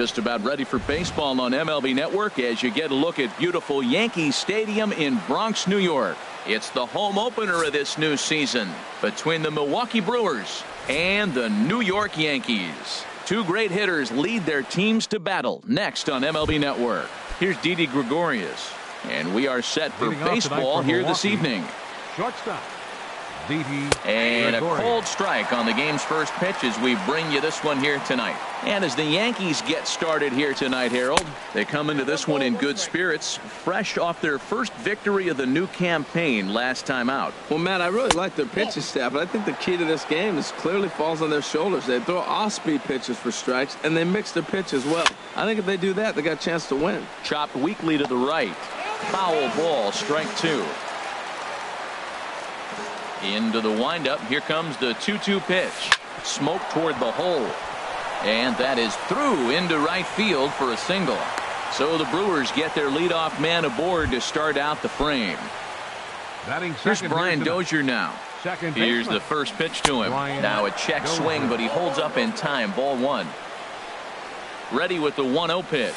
Just about ready for baseball on MLB Network as you get a look at beautiful Yankee Stadium in Bronx, New York. It's the home opener of this new season between the Milwaukee Brewers and the New York Yankees. Two great hitters lead their teams to battle next on MLB Network. Here's Didi Gregorius, and we are set for baseball here this evening. Shortstop. And a cold strike on the game's first pitch as we bring you this one here tonight. And as the Yankees get started here tonight, Harold, they come into this one in good spirits, fresh off their first victory of the new campaign last time out. Well, Matt, I really like their pitching staff, but I think the key to this game is clearly falls on their shoulders. They throw off-speed pitches for strikes, and they mix their pitch as well. I think if they do that, they got a chance to win. Chopped weakly to the right. Foul ball, strike two. Into the windup. Here comes the 2-2 pitch. Smoke toward the hole. And that is through into right field for a single. So the Brewers get their leadoff man aboard to start out the frame. Here's Brian Dozier now. Here's the first pitch to him. Now a check swing, but he holds up in time. Ball one. Ready with the 1-0 pitch.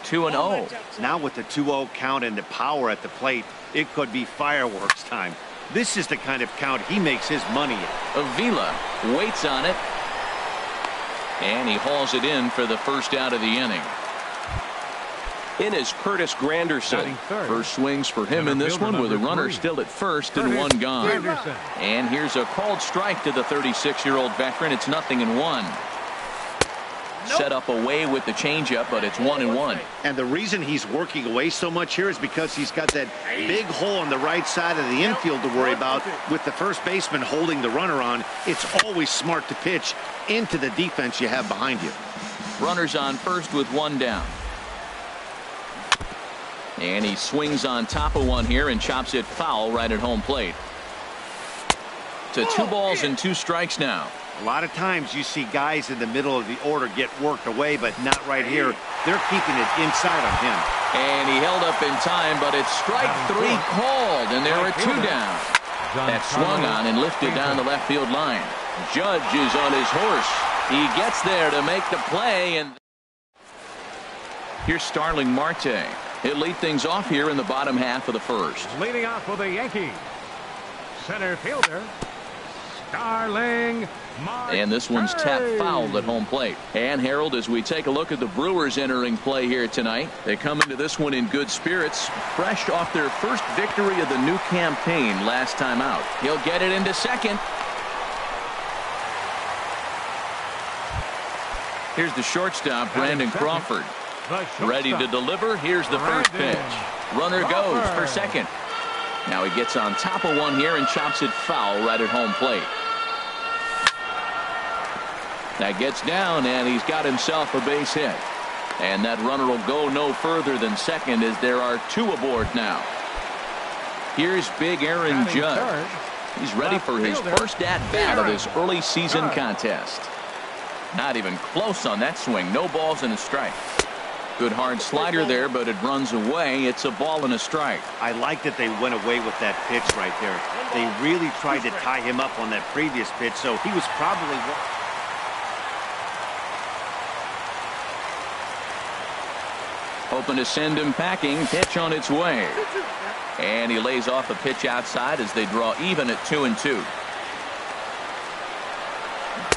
2-0. Now with the 2-0 count and the power at the plate, it could be fireworks time. This is the kind of count he makes his money in. Avila waits on it. And he hauls it in for the first out of the inning. In is Curtis Granderson. First swings for him in this one with a runner still at first and one gone. And here's a called strike to the 36-year-old veteran. It's 0-1. Set up away with the changeup, but it's 1-1. And the reason he's working away so much here is because he's got that big hole on the right side of the infield to worry about. With the first baseman holding the runner on, it's always smart to pitch into the defense you have behind you. Runners on first with one down. And he swings on top of one here and chops it foul right at home plate. To 2 balls and 2 strikes now. A lot of times you see guys in the middle of the order get worked away, but not right here. They're keeping it inside on him. And he held up in time, but it's strike 3 called, and there are 2 down. That swung on and lifted down the left field line. Judge is on his horse. He gets there to make the play, and here's Starling Marte. He'll lead things off here in the bottom half of the first. Leading off for the Yankees, center fielder Starling Marte. And this one's tapped foul at home plate. And Harold, as we take a look at the Brewers entering play here tonight, they come into this one in good spirits, fresh off their first victory of the new campaign last time out. He'll get it into second. Here's the shortstop, Brandon Crawford. Ready to deliver. Here's the first pitch. Runner goes for second. Now he gets on top of one here and chops it foul right at home plate. That gets down, and he's got himself a base hit. And that runner will go no further than second as there are 2 aboard now. Here's big Aaron Judge. He's ready for his first at-bat of this early season contest. Not even close on that swing. No balls and a strike. Good hard slider there, but it runs away. It's a ball and a strike. I like that they went away with that pitch right there. They really tried to tie him up on that previous pitch, so he was probably... Hoping to send him packing. Pitch on its way. And he lays off a pitch outside as they draw even at 2-2.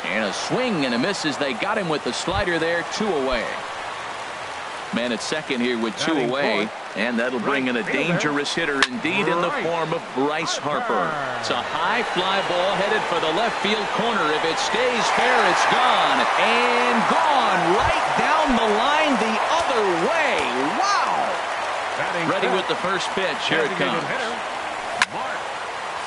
And a swing and a miss as they got him with the slider there. 2 away. Man at second here with 2 away, and that'll bring in a dangerous hitter indeed in the form of Bryce Harper. It's a high fly ball headed for the left field corner. If it stays fair, it's gone. And gone right down the line the other way. Wow! Ready with the first pitch. Here it comes.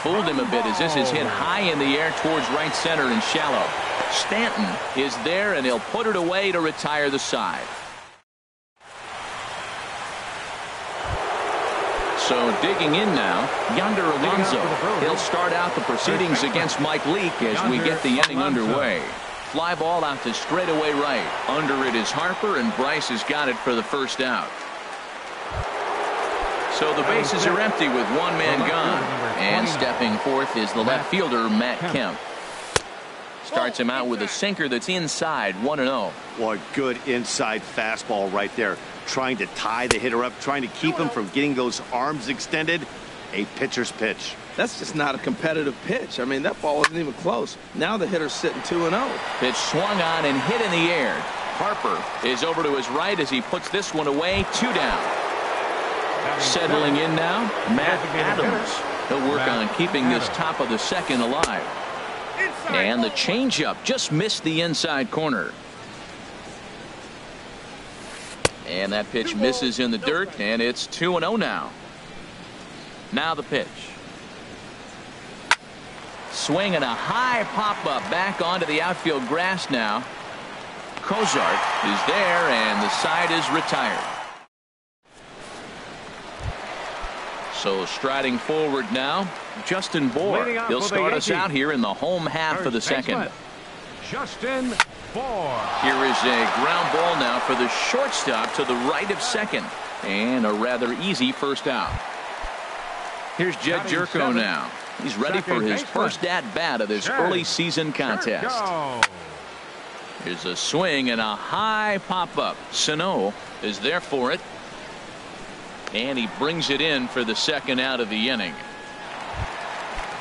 Fooled him a bit as this is hit high in the air towards right center and shallow. Stanton is there, and he'll put it away to retire the side. So digging in now, Yonder Alonso. He'll start out the proceedings against Mike Leake as we get the inning underway. Fly ball out to straightaway right. Under it is Harper, and Bryce has got it for the first out. So the bases are empty with 1 man gone. And stepping forth is the left fielder, Matt Kemp. Starts him out with a sinker that's inside, 1-0. What good inside fastball right there. Trying to tie the hitter up, trying to keep him from getting those arms extended. A pitcher's pitch. That's just not a competitive pitch. I mean, that ball wasn't even close. Now the hitter's sitting 2-0. Pitch swung on and hit in the air. Harper is over to his right as he puts this one away. 2 down. Settling in now, Matt Adams. He'll work on keeping this top of the second alive. And the changeup just missed the inside corner. And that pitch misses in the dirt, and it's 2-0 now. Now the pitch. Swing and a high pop-up back onto the outfield grass now. Cozart is there, and the side is retired. So striding forward now, Justin Bohr. He'll start us out here in the home half of the second. Justin Bohr. Here is a ground ball now for the shortstop to the right of second. And a rather easy first out. Here's Jed Jerko now. He's ready for his first at-bat of this early season contest. Here's a swing and a high pop-up. Sano is there for it. And he brings it in for the second out of the inning.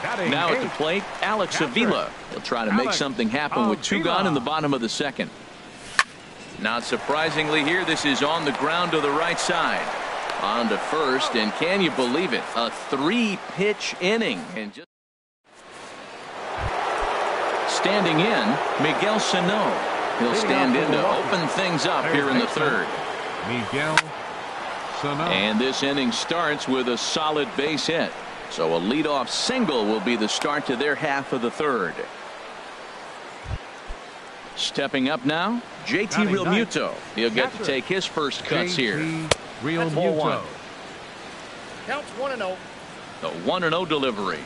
Now at the plate, Alex Avila. He'll try to make something happen with 2 gone in the bottom of the second. Not surprisingly here, this is on the ground to the right side. On to first, and can you believe it? A 3-pitch inning. And just standing in, Miguel Sano. He'll stand in to open things up here in the third. Miguel Sano. And this inning starts with a solid base hit. So a leadoff single will be the start to their half of the third. Stepping up now, JT Realmuto. He'll get to take his first cuts here. Ball 1. Counts 1-0. The 1-0 delivery.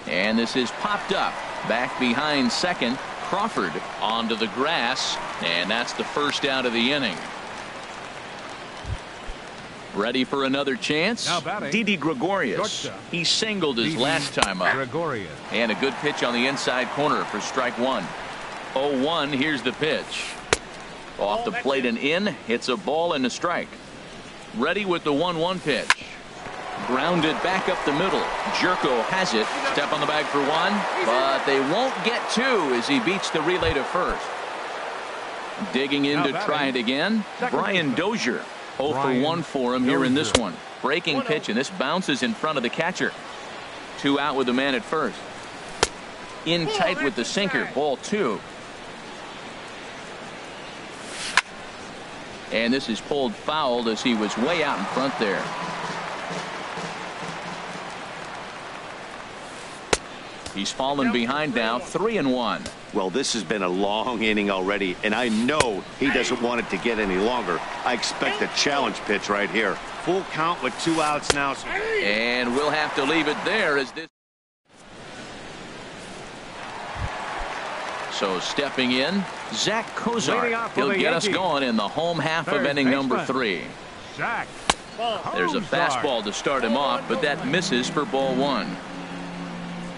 And this is popped up. Back behind second. Crawford onto the grass. And that's the first out of the inning. Ready for another chance? Didi Gregorius. He singled his last time up. And a good pitch on the inside corner for strike 1. 0-1. Here's the pitch. Off the plate and in. Hits a ball and a strike. Ready with the 1-1 pitch. Grounded back up the middle. Jerko has it. Step on the bag for 1. But they won't get 2 as he beats the relay to first. Digging in to try it again. Brian Dozier. 0 for 1 for him here in this one. Breaking pitch, and this bounces in front of the catcher. 2 out with the man at first. In tight with the sinker. Ball 2. And this is pulled foul as he was way out in front there. He's fallen behind now, 3-1. Well, this has been a long inning already, and I know he doesn't want it to get any longer. I expect a challenge pitch right here. Full count with 2 outs now. And we'll have to leave it there as this. So stepping in, Zach Cozart. He'll get us going in the home half of inning number 3. There's a fastball to start him off, but that misses for ball 1.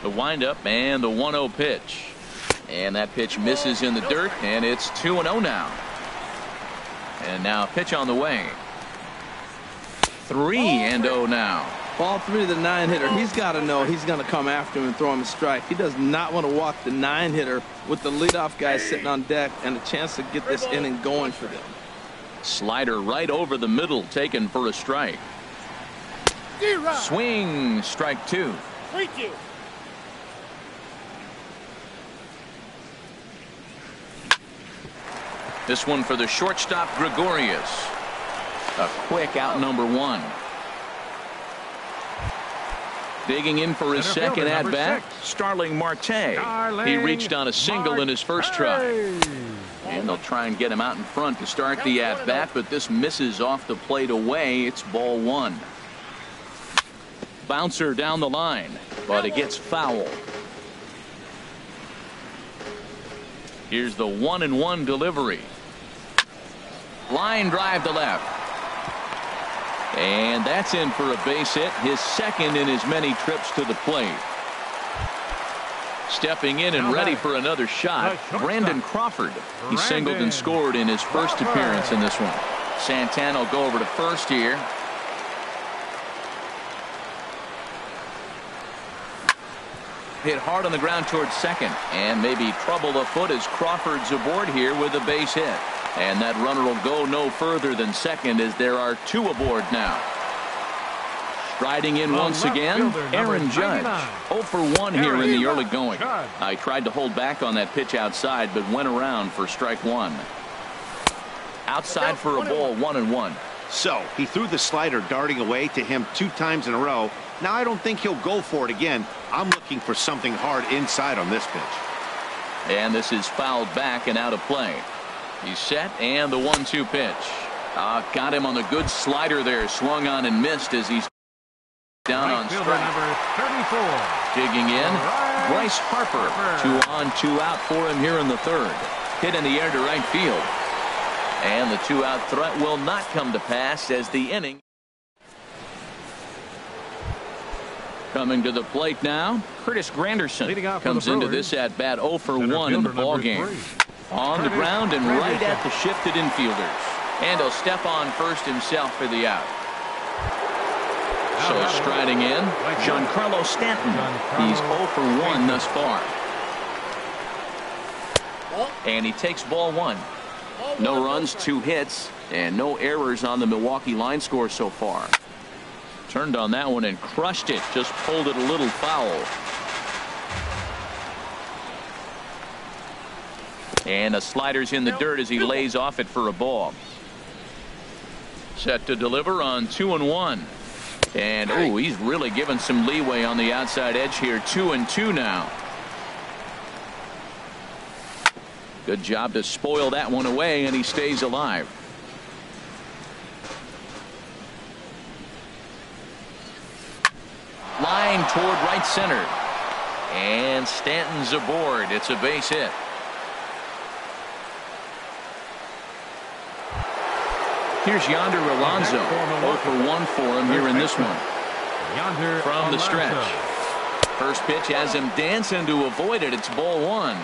The windup and the 1-0 pitch. And that pitch misses in the dirt, and it's 2-0 now. And now a pitch on the way. 3-0 now. Ball 3 to the 9-hitter. He's got to know he's going to come after him and throw him a strike. He does not want to walk the 9-hitter with the leadoff guy sitting on deck and a chance to get this inning going for them. Slider right over the middle, taken for a strike. Swing, strike 2. 3-2. This one for the shortstop, Gregorius. A quick out number 1. Digging in for his second at-bat, Starling Marte. He reached on a single in his first try. And they'll try and get him out in front to start the at-bat, but this misses off the plate away. It's ball 1. Bouncer down the line, but it gets foul. Here's the 1-1 delivery. Line drive to left. And that's in for a base hit, his second in as many trips to the plate. Stepping in and ready for another shot, Brandon Crawford. He singled and scored in his first appearance in this one. Santana will go over to first here. Hit hard on the ground towards second, and maybe trouble afoot as Crawford's aboard here with a base hit. And that runner will go no further than second as there are two aboard now. Striding in once again, Aaron Judge. 0 for 1 here in the early going. I tried to hold back on that pitch outside, but went around for strike one. Outside for a ball, 1-1. So he threw the slider darting away to him 2 times in a row. Now I don't think he'll go for it again. I'm looking for something hard inside on this pitch. And this is fouled back and out of play. He's set, and the 1-2 pitch. Got him on the good slider there. Swung on and missed as he's down on strike. Number 34. Digging in, Bryce Harper. 2 on, 2 out for him here in the third. Hit in the air to right field. And the 2-out threat will not come to pass as the inning. Coming to the plate now, Curtis Granderson comes into this at bat 0 for 1 in the ball game. On the ground and right at the shifted infielders. And he'll step on first himself for the out. So striding in, Giancarlo Stanton. He's 0 for 1 thus far. And he takes ball 1. No runs, 2 hits, and no errors on the Milwaukee line score so far. Turned on that one and crushed it. Just pulled it a little foul. And a slider's in the dirt as he lays off it for a ball. Set to deliver on 2-1. And oh, he's really given some leeway on the outside edge here. 2-2 now. Good job to spoil that one away, and he stays alive. Line toward right center. And Stanton's aboard. It's a base hit. Here's Yonder Alonso. 0 for 1 for him here in this one. From the stretch. First pitch has him dancing to avoid it. It's ball 1.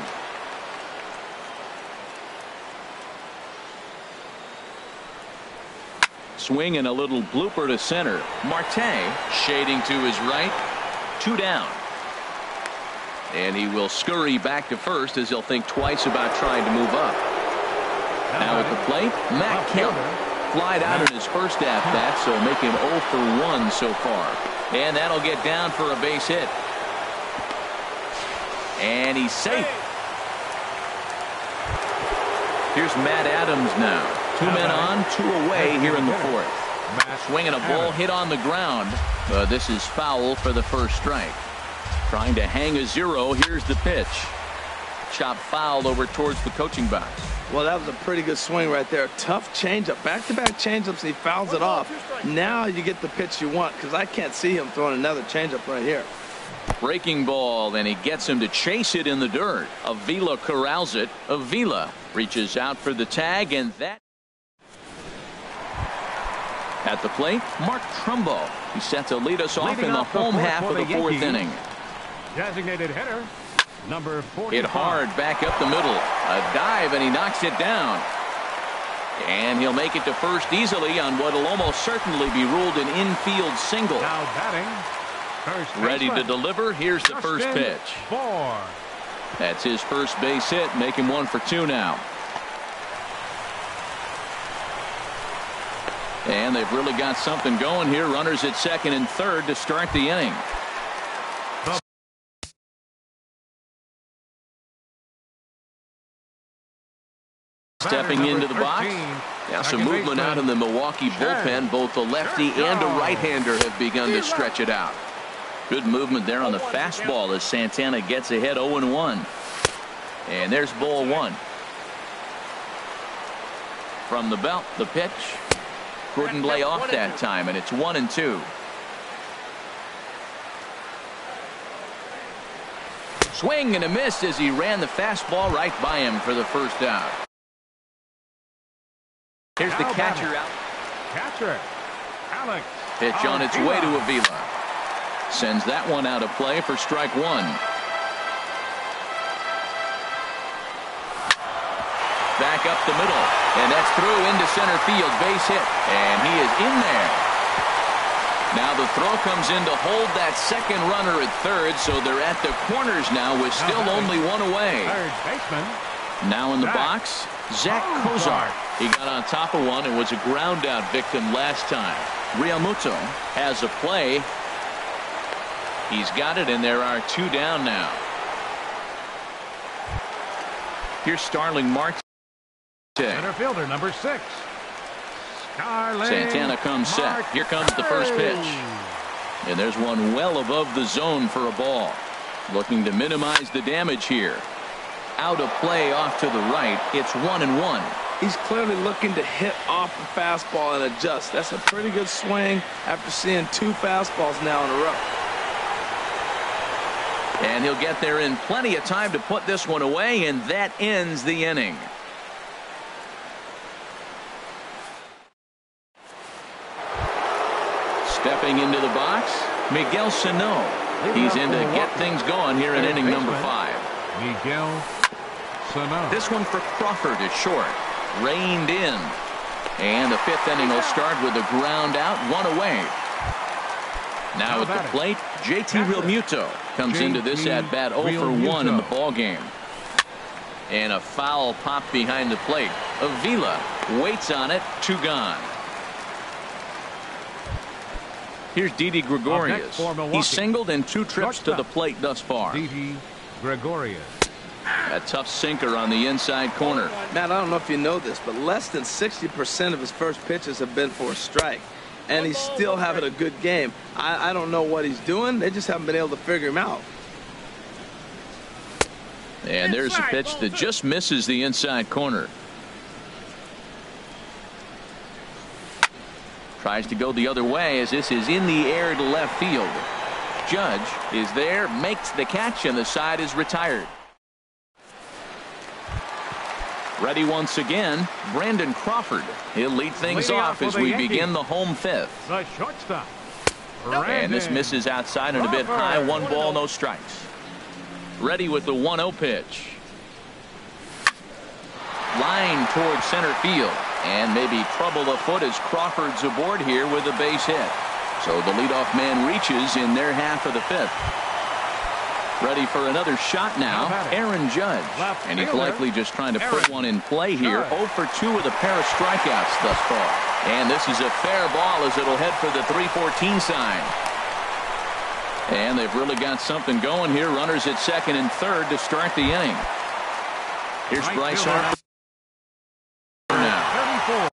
Swing and a little blooper to center. Marte shading to his right. 2 down. And he will scurry back to first as he'll think twice about trying to move up. Now at the plate, Matt Kemp. Flied out in his first at-bat, so make him 0 for 1 so far. And that'll get down for a base hit. And he's safe. Here's Matt Adams now. 2 men on, 2 away here in the fourth. Swinging a ball hit on the ground. This is foul for the first strike. Trying to hang a 0. Here's the pitch. Chop foul over towards the coaching box. Well, that was a pretty good swing right there. Tough changeup. Back-to-back changeups. He fouls it off. Now you get the pitch you want, because I can't see him throwing another changeup right here. Breaking ball, and he gets him to chase it in the dirt. Avila corrals it. Avila reaches out for the tag, and that. At the plate, Mark Trumbo. He's set to lead us off in the home half of the fourth inning. Designated hitter, number 45. Hit hard back up the middle. A dive, and he knocks it down. And he'll make it to first easily on what will almost certainly be ruled an infield single. Now batting, first ready to baseman, deliver. Here's the first Justin pitch. Bour. That's his first base hit, making 1 for 2 now. And they've really got something going here. Runners at second and third to start the inning. Stepping into the box. Now some movement out in the Milwaukee bullpen. Both a lefty and a right-hander have begun to stretch it out. Good movement there on the fastball as Santana gets ahead 0-1. And there's ball 1. From the belt, the pitch. Couldn't lay off that time, and it's 1-2. Swing and a miss as he ran the fastball right by him for the first out. Here's the catcher out. Catcher, Alex. Pitch on its way to Avila. Sends that one out of play for strike 1. back up the middle. And that's through into center field. Base hit. And he is in there. Now the throw comes in to hold that second runner at third. So they're at the corners now with still only one away. Third baseman. Now in the box, Zach Kozar. He got on top of one and was a ground out victim last time. Realmuto has a play. He's got it, and there are two down now. Here's Starling Marte. Center fielder number 6. Santana comes set. Here comes the first pitch. And there's one well above the zone for a ball. Looking to minimize the damage here. Out of play off to the right. It's 1-1. He's clearly looking to hit off the fastball and adjust. That's a pretty good swing after seeing 2 fastballs now in a row. And he'll get there in plenty of time to put this one away, and that ends the inning. Stepping into the box, Miguel Sano. He's in to get things going here in inning number 5. Miguel Sano. This one for Crawford is short. Reined in. And the 5th inning will start with a ground out, 1 away. Now at the plate, JT Realmuto comes into this at bat 0 for 1 in the ball game. And a foul pop behind the plate. Avila waits on it, 2 gone. Here's Didi Gregorius. He's singled in 2 trips to the plate thus far. Didi Gregorius. A tough sinker on the inside corner. Matt, I don't know if you know this, but less than 60% of his first pitches have been for a strike. And he's still having a good game. I don't know what he's doing. They just haven't been able to figure him out. And there's a pitch that just misses the inside corner. Tries to go the other way as this is in the air to left field. Judge is there, makes the catch, and the side is retired. Ready once again, Brandon Crawford. He'll lead things off as we begin the home 5th. The shortstop. And this misses outside and a bit high. 1 ball, no strikes. Ready with the 1-0 pitch. Line towards center field. And maybe trouble afoot as Crawford's aboard here with a base hit. So the leadoff man reaches in their half of the 5th. Ready for another shot now, Aaron Judge. And he's likely just trying to put one in play here. 0 for 2 with a pair of strikeouts thus far. And this is a fair ball as it'll head for the 3-14 sign. And they've really got something going here. Runners at second and third to start the inning. Here's Bryce Harper now. 34.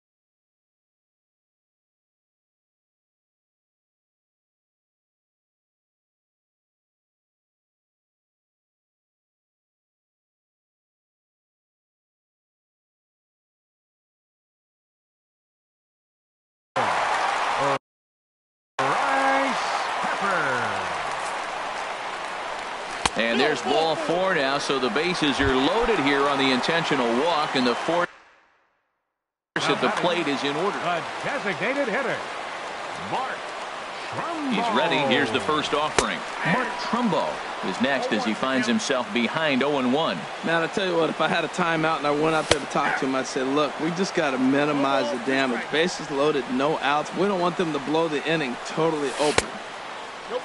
And there's ball 4 now, so the bases are loaded here on the intentional walk, and the force at the plate is in order. A designated hitter, Mark Trumbo. He's ready. Here's the first offering. Mark Trumbo is next as he finds himself behind 0-1. Man, I tell you what, if I had a timeout and I went out there to talk to him, I'd say, look, we just got to minimize the damage. Bases loaded, no outs. We don't want them to blow the inning totally open.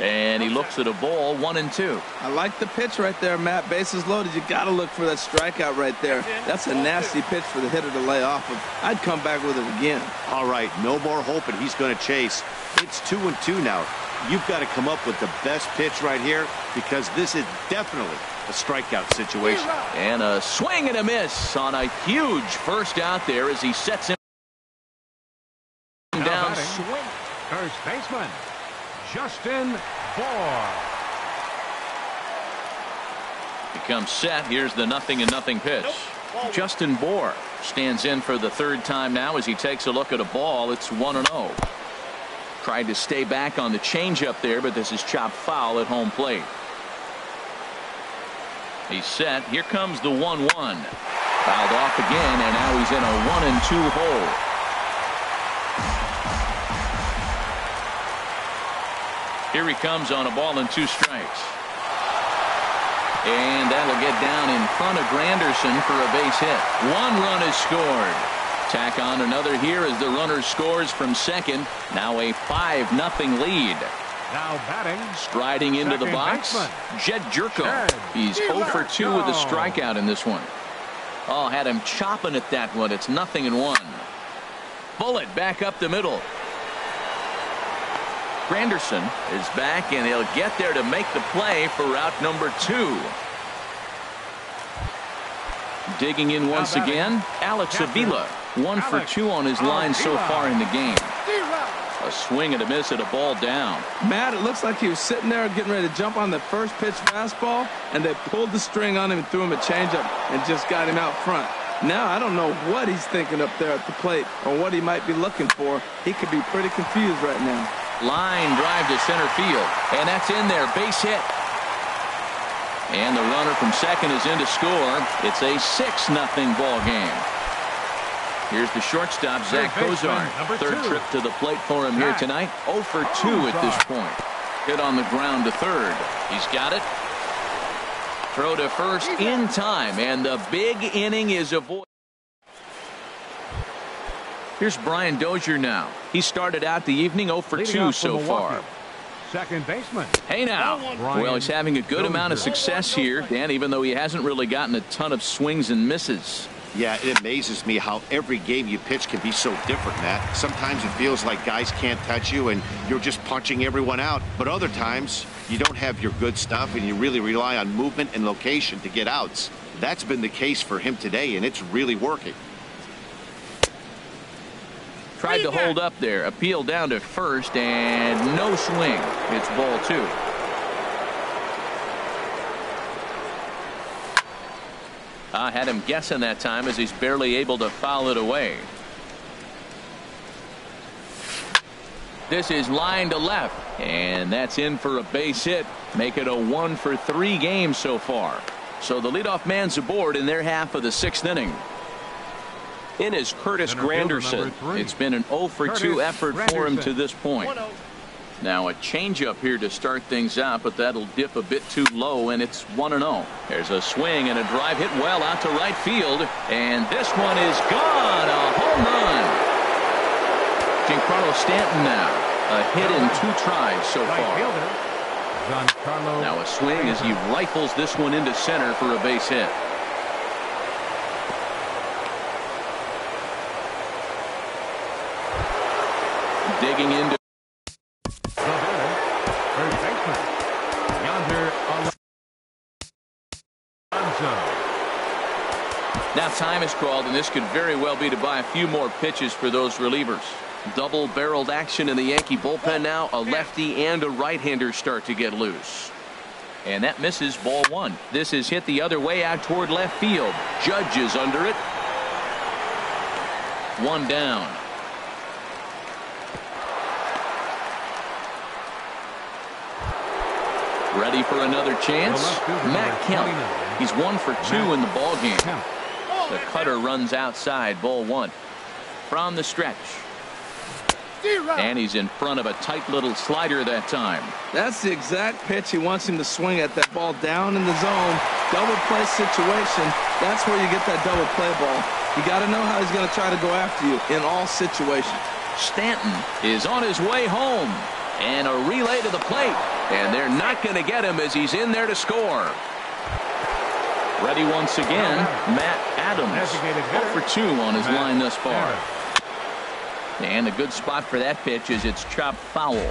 And he looks at a ball, 1-2. I like the pitch right there, Matt. Bases loaded. You got to look for that strikeout right there. That's a nasty pitch for the hitter to lay off of. I'd come back with it again. All right, no more hoping he's going to chase. It's 2-2 now. You've got to come up with the best pitch right here because this is definitely a strikeout situation. And a swing and a miss on a huge first out there as he sets him down. First baseman, Justin Bohr. He comes set. Here's the 0-0 pitch. Justin Bohr stands in for the 3rd time now as he takes a look at a ball. It's 1-0. Tried to stay back on the changeup there, but this is chopped foul at home plate. He's set. Here comes the 1-1. Fouled off again, and now he's in a 1-2 hole. Here he comes on a ball and 2 strikes. And that'll get down in front of Granderson for a base hit. 1 run is scored. Tack on another here as the runner scores from second. Now a 5-0 lead. Now batting. Striding into the Second box, baseman. Jed Jerko. He's 0 for 2 with a strikeout in this one. Oh, had him chopping at that one. It's 0-1. Bullet back up the middle. Granderson is back, and he'll get there to make the play for route number 2. Digging in once again, Alex Avila. 1 for 2 on his line so far in the game. A swing and a miss at a ball down. Matt, it looks like he was sitting there getting ready to jump on the first pitch fastball, and they pulled the string on him and threw him a changeup and just got him out front. Now I don't know what he's thinking up there at the plate or what he might be looking for. He could be pretty confused right now. Line drive to center field, and that's in there. Base hit. And the runner from second is in to score. It's a 6-0 ball game. Here's the shortstop, Zach Kozar. Third trip to the plate for him here tonight. 0 for 2 at this point. Hit on the ground to third. He's got it. Throw to first in time, and the big inning is avoided. Here's Brian Dozier now. He started out the evening 0 for 2 so far. Second baseman. Hey now. Well, he's having a good amount of success here, Dan, even though he hasn't really gotten a ton of swings and misses. Yeah, it amazes me how every game you pitch can be so different, Matt. Sometimes it feels like guys can't touch you and you're just punching everyone out. But other times you don't have your good stuff and you really rely on movement and location to get outs. That's been the case for him today, and it's really working. Tried to hold up there. Appeal down to first, and no swing. It's ball 2. Had him guessing that time as he's barely able to foul it away. This is line to left, and that's in for a base hit. Make it a 1 for 3 game so far. So the leadoff man's aboard in their half of the 6th inning. In is Curtis Granderson. It's been an 0 for 2 effort for him to this point. Now a changeup here to start things out, but that'll dip a bit too low, and it's 1-0. There's a swing and a drive hit well out to right field, and this one is gone. A home run. Giancarlo Stanton now. A hit in 2 tries so far. Now a swing as he rifles this one into center for a base hit. Digging into Third baseman. Yonder Alonso. Now time is called, and this could very well be to buy a few more pitches for those relievers. Double-barreled action in the Yankee bullpen now. A lefty and a right-hander start to get loose. And that misses, ball 1. This is hit the other way out toward left field. Judge is under it. 1 down. Ready for another chance? Matt Kemp. He's 1 for 2 in the ball game. The cutter runs outside, ball 1. From the stretch. And he's in front of a tight little slider that time. That's the exact pitch he wants him to swing at. That ball down in the zone. Double play situation. That's where you get that double play ball. You got to know how he's going to try to go after you in all situations. Stanton is on his way home. And a relay to the plate. And they're not going to get him as he's in there to score. Ready once again, Matt Adams. 0 for 2 on his line thus far. And a good spot for that pitch is it's chopped foul.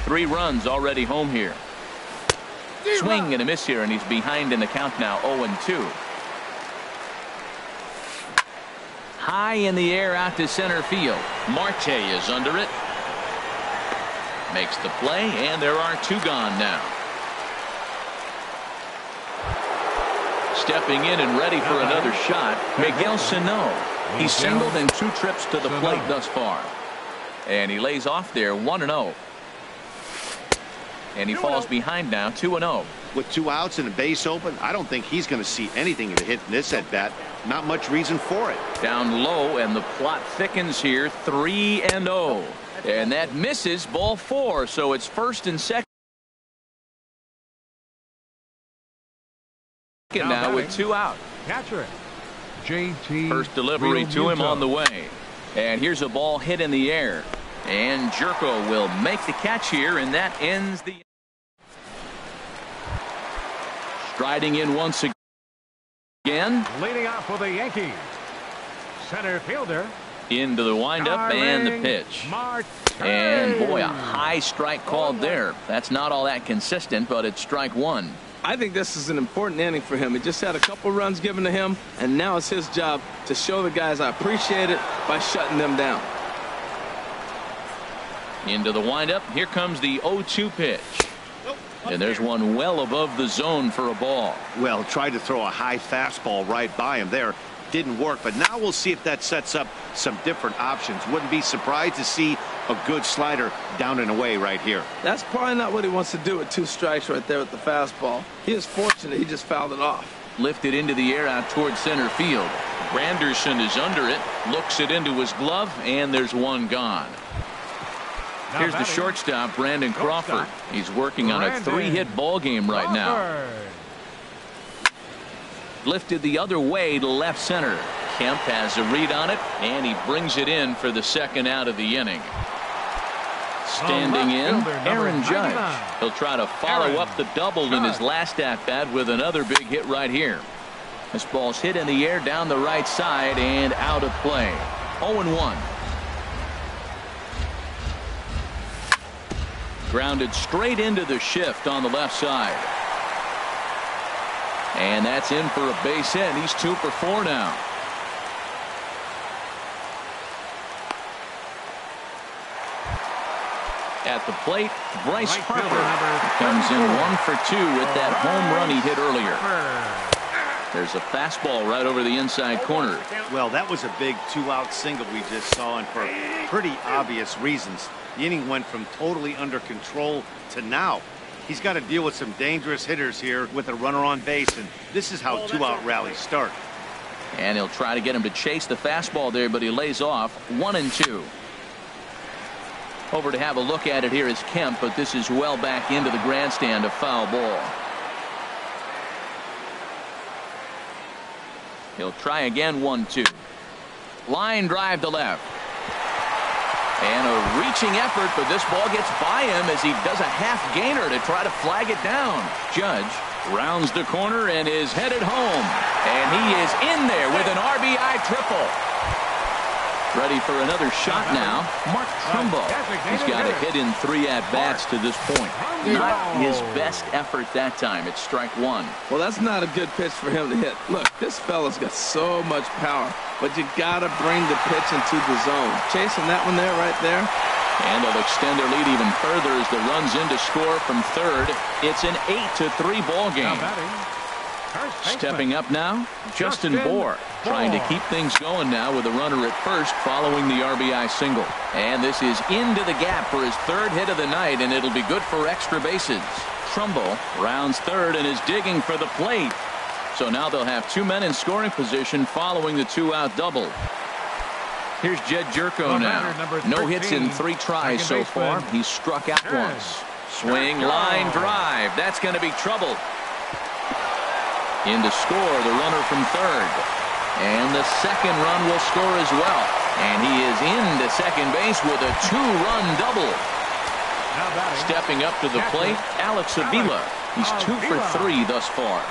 3 runs already home here. Swing and a miss here, and he's behind in the count now, 0-2. High in the air out to center field. Marte is under it. Makes the play, and there are 2 gone now. Stepping in and ready for another shot, Miguel Sano. He's singled in 2 trips to the plate thus far. And he lays off there, 1-0. And he falls behind now, 2-0. With 2 outs and a base open, I don't think he's going to see anything of a hit in this at bat. Not much reason for it. Down low, and the plot thickens here, 3-0. And that misses, ball 4. So it's first and second. second now with 2 out. Catcher, JT. First delivery to him on the way. And here's a ball hit in the air. And Jerko will make the catch here, and that ends the. Striding in once again. Leading off for the Yankees. Center fielder. Into the windup and the pitch. And boy, a high strike called there. That's not all that consistent, but it's strike 1. I think this is an important inning for him. He just had a couple runs given to him, and now it's his job to show the guys I appreciate it by shutting them down. Into the windup. Here comes the 0-2 pitch. And there's one well above the zone for a ball. Well, tried to throw a high fastball right by him there. Didn't work, but now we'll see if that sets up some different options. Wouldn't be surprised to see a good slider down and away right here. That's probably not what he wants to do with 2 strikes right there with the fastball. He is fortunate he just fouled it off. Lifted into the air out towards center field. Granderson is under it, looks it into his glove, and there's one gone. Here's the shortstop, Brandon Crawford. He's working on a 3-hit ball game right now. Lifted the other way to left center. Kemp has a read on it, and he brings it in for the second out of the inning. Standing in, Aaron Judge. He'll try to follow up the double in his last at-bat with another big hit right here. This ball's hit in the air down the right side and out of play. 0-1. Grounded straight into the shift on the left side. And that's in for a base hit. He's 2 for 4 now. At the plate, Bryce Harper comes in 1 for 2 with that home run he hit earlier. There's a fastball right over the inside corner. Well, that was a big 2-out single we just saw, and for pretty obvious reasons. The inning went from totally under control to now. He's got to deal with some dangerous hitters here with a runner on base, and this is how 2-out rallies start. And he'll try to get him to chase the fastball there, but he lays off. 1-2. Over to have a look at it here is Kemp, but this is well back into the grandstand, a foul ball. He'll try again. 1-2. Line drive to left. And a reaching effort, but this ball gets by him as he does a half gainer to try to flag it down. Judge rounds the corner and is headed home. And he is in there with an RBI triple. Ready for another shot now. Mark Trumbo. He's got a hit in 3 at-bats to this point. Not his best effort that time. It's strike 1. Well, that's not a good pitch for him to hit. Look, this fella's got so much power, but you got to bring the pitch into the zone. Chasing that one there, right there. And they'll extend their lead even further as the runs in to score from third. It's an 8-3 ball game. Stepping up now, Justin Bohr, trying to keep things going now with a runner at first following the RBI single. And this is into the gap for his 3rd hit of the night, and it'll be good for extra bases. Trumbo rounds third and is digging for the plate. So now they'll have 2 men in scoring position following the 2-out double. Here's Jed Jerko now. No hits in 3 tries so far. He's struck out once. Swing, line drive. That's going to be trouble. In to score the runner from third. And the second run will score as well. And he is into second base with a 2-run double. Stepping up to the plate, Alex Avila. He's 2 for 3 thus far.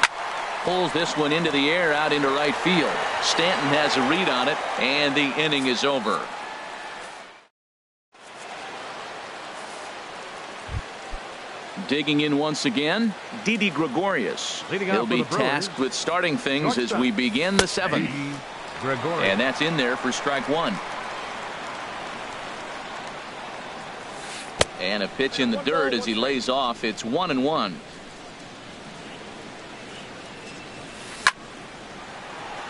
Pulls this one into the air out into right field. Stanton has a read on it, and the inning is over. Digging in once again, Didi Gregorius. He'll be tasked with starting things as we begin the 7th. And that's in there for strike 1. And a pitch in the dirt as he lays off. It's 1-1.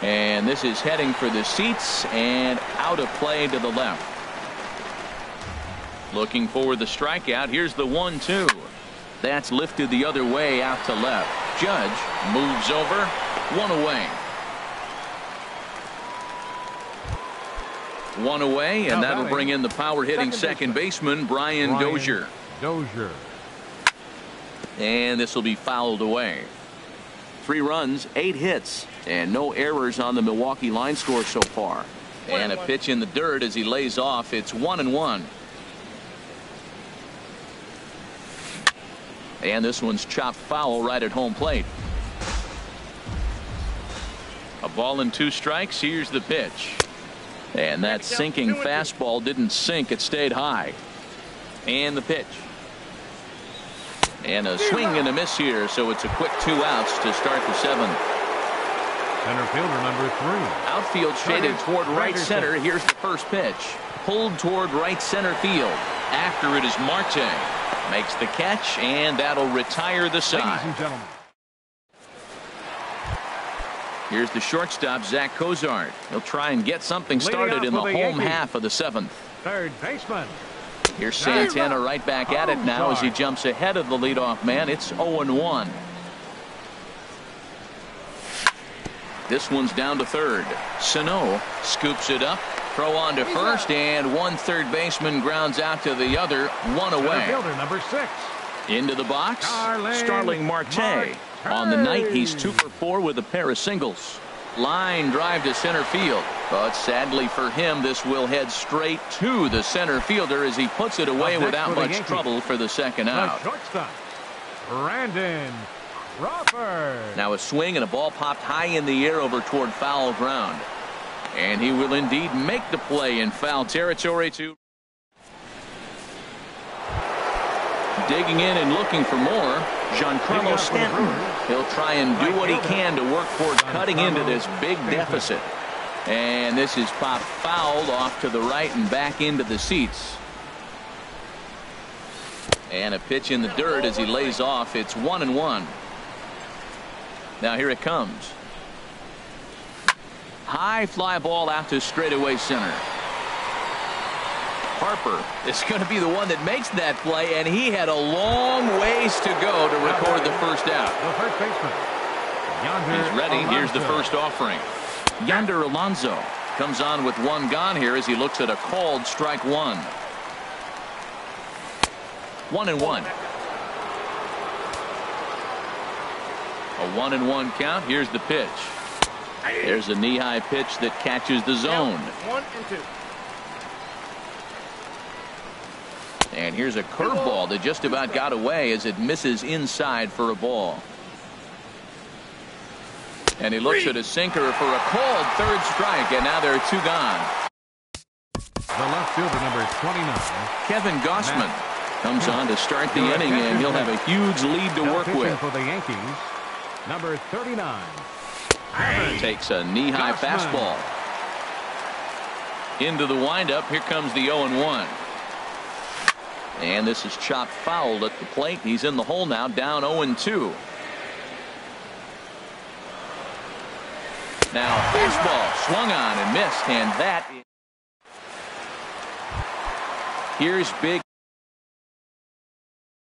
And this is heading for the seats and out of play to the left. Looking for the strikeout. Here's the 1-2. That's lifted the other way out to left. Judge moves over. 1 away. 1 away, and that'll bring in the power hitting second baseman Brian Dozier. And this will be fouled away. 3 runs, 8 hits, and no errors on the Milwaukee line score so far. And a pitch in the dirt as he lays off. It's 1-1. And this one's chopped foul right at home plate. A ball and 2 strikes. Here's the pitch. And that sinking fastball didn't sink. It stayed high. And the pitch. And a swing and a miss here, so it's a quick 2 outs to start the 7th. Center fielder number 3. Outfield shaded toward right center. Here's the first pitch. Pulled toward right center field. After it is Marte. Makes the catch, and that'll retire the side. Ladies and gentlemen. Here's the shortstop, Zach Cozart. He'll try and get something started in the home half of the 7th. Third baseman. Here's Santana right back at it now as he jumps ahead of the leadoff man. It's 0-1. This one's down to third. Sano scoops it up. Throw on to first, and one third baseman grounds out to the other. 1 away. Center fielder number 6. Into the box, Starling Marte. On the night, he's 2 for 4 with a pair of singles. Line drive to center field, but sadly for him, this will head straight to the center fielder as he puts it away without much trouble for the second out. Shortstop, Brandon Crawford. Now a swing and a ball popped high in the air over toward foul ground. And he will indeed make the play in foul territory to digging in and looking for more. Giancarlo Stanton. He'll try and do what he can to work towards cutting into this big deficit. And this is popped fouled off to the right and back into the seats. And a pitch in the dirt as he lays off. It's 1-1. Now here it comes. High fly ball out to straightaway center. Harper is going to be the one that makes that play, and he had a long ways to go to record the first out. The first baseman. He's ready. Here's the first offering. Yonder Alonso comes on with 1 gone here as he looks at a called strike 1. 1-1. A 1-1 count. Here's the pitch. There's a knee-high pitch that catches the zone. 1-2. And here's a curveball that just about got away as it misses inside for a ball. And he looks at a sinker for a called third strike, and now there are 2 gone. The left fielder number 29. Kevin Gossman comes on to start the inning, and he'll have a huge lead to work with. For the Yankees, number 39. Takes a knee-high fastball. Into the windup. Here comes the 0-1. And this is chopped fouled at the plate. He's in the hole now, down 0-2. Now fastball swung on and missed, and that here's big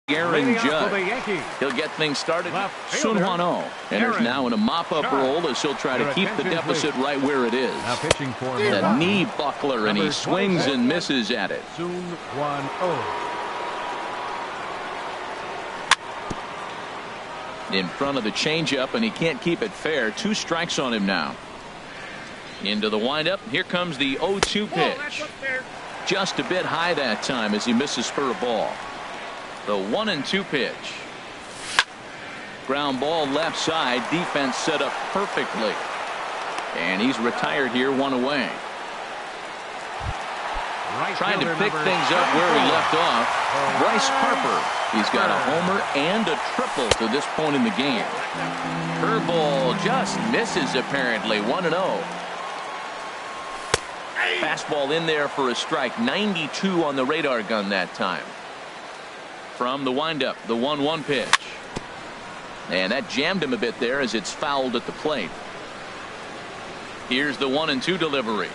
Aaron Judge. He'll get things started soon. And there's now in a mop-up role as he'll try to keep the deficit right where it is. The knee buckler, and he swings and misses at it. Soon 1-0. In front of the changeup, and he can't keep it fair. 2 strikes on him now. Into the windup. Here comes the 0-2 pitch. Just a bit high that time as he misses for a ball. The 1-2 pitch. Ground ball left side. Defense set up perfectly. And he's retired here, 1 away. Trying to pick things up where he left off. Bryce Harper. He's got a homer and a triple to this point in the game. Curveball just misses apparently. 1-0. Fastball in there for a strike. 92 on the radar gun that time. From the windup, the 1-1 pitch. And that jammed him a bit there as it's fouled at the plate. Here's the 1-2 delivery.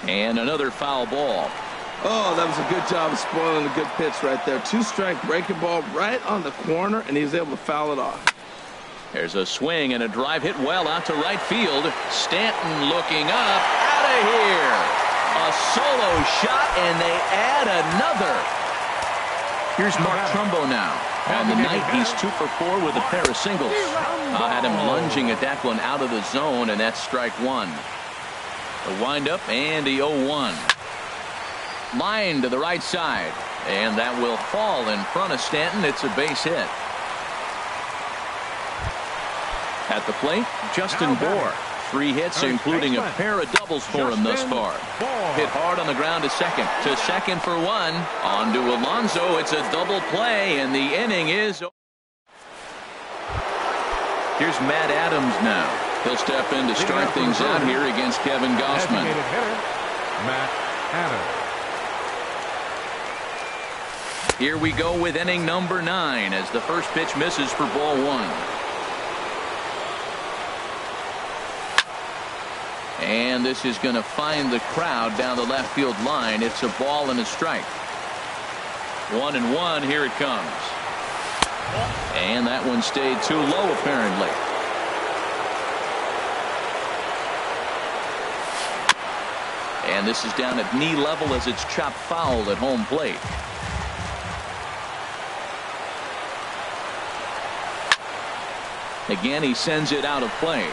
And another foul ball. Oh, that was a good job of spoiling a good pitch right there. 2-strike breaking ball right on the corner, and he was able to foul it off. There's a swing and a drive hit well out to right field. Stanton looking up. Out of here. A solo shot, and they add another. Here's Mark Trumbo now. On the night, he's 2 for 4 with a pair of singles. I had him lunging at that one out of the zone, and that's strike 1. The windup and the 0-1. Line to the right side, and that will fall in front of Stanton. It's a base hit. At the plate, Justin Bour. 3 hits, including a pair of doubles for him thus far. Hit hard on the ground to second. To second for 1. On to Alonso. It's a double play, and the inning is. Here's Matt Adams now. He'll step in to start things out here against Kevin Gausman. Matt Adams. Here we go with inning number 9 as the first pitch misses for ball 1. And this is going to find the crowd down the left field line. It's a ball and a strike. 1-1. Here it comes. And that one stayed too low, apparently. And this is down at knee level as it's chopped foul at home plate. Again, he sends it out of play.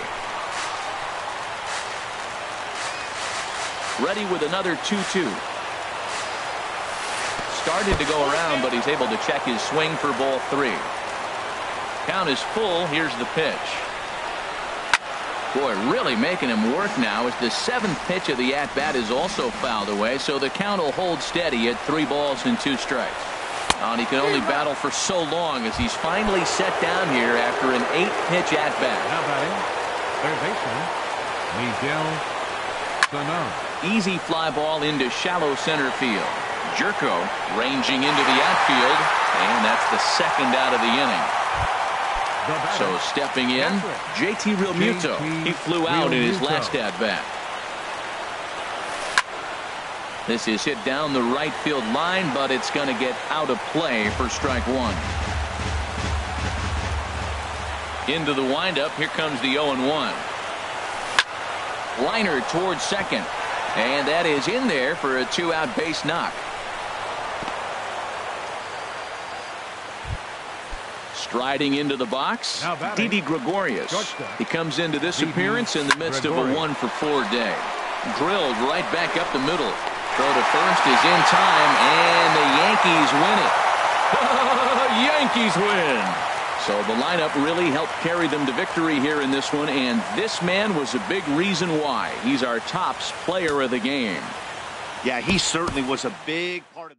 Ready with another 2-2. Started to go around, but he's able to check his swing for ball 3. Count is full. Here's the pitch. Boy, really making him work now as the 7th pitch of the at-bat is also fouled away, so the count will hold steady at 3 balls and 2 strikes. And he can only battle for so long as he's finally set down here after an 8-pitch at-bat. Now batting, third baseman, Miguel Sano. Easy fly ball into shallow center field. Jerko ranging into the outfield, and that's the 2nd out of the inning. So stepping in, JT Realmuto. He flew out in his last at-bat. This is hit down the right field line, but it's going to get out of play for strike 1. Into the windup. Here comes the 0-1. Liner towards second. And that is in there for a 2-out base knock. Striding into the box, Didi Gregorius. He comes into this appearance in the midst of a 1-for-4 day. Drilled right back up the middle. Throw to first is in time, and the Yankees win it. Yankees win. So the lineup really helped carry them to victory here in this one, and this man was a big reason why. He's our tops player of the game. Yeah, he certainly was a big part of